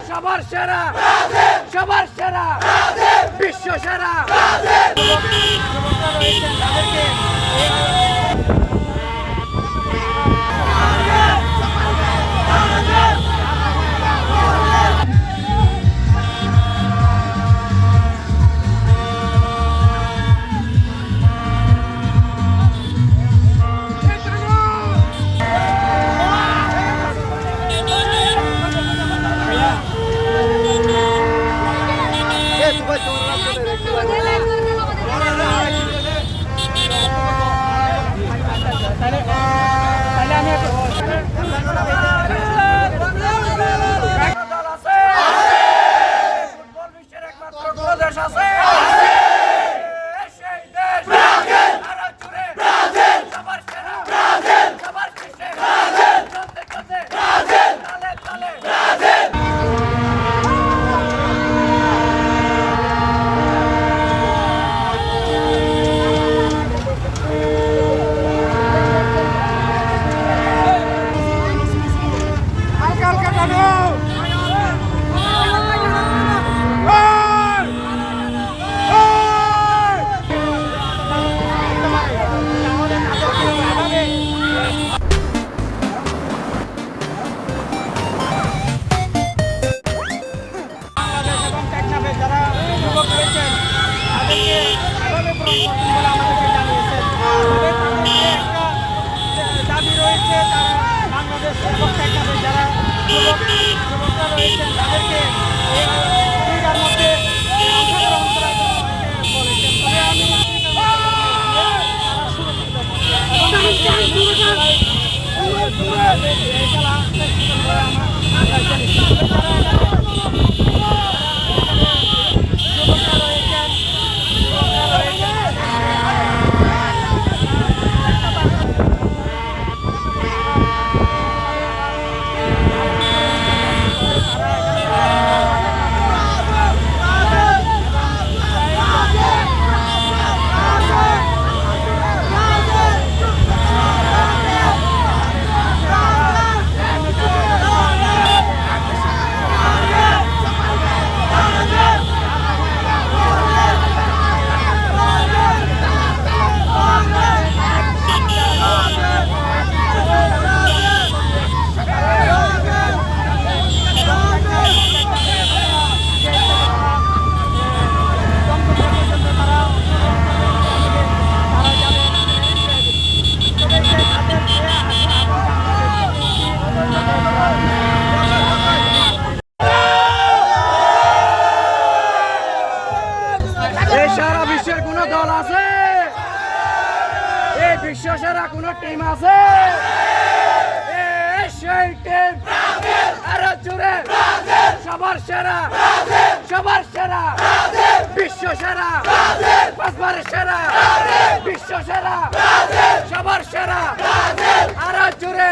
সবার সেরা সবার সেরা বিশ্ব সেরা সারা বিশ্বের কোন দল আছে? এই বিশ্ব সেরা কোন টিম আছে? সেই টিম আরো জোরে সবার সেরা সবার সেরা বিশ্ব সেরা পাঁচবারের সেরা বিশ্ব সেরা সবার সেরা আরো জোরে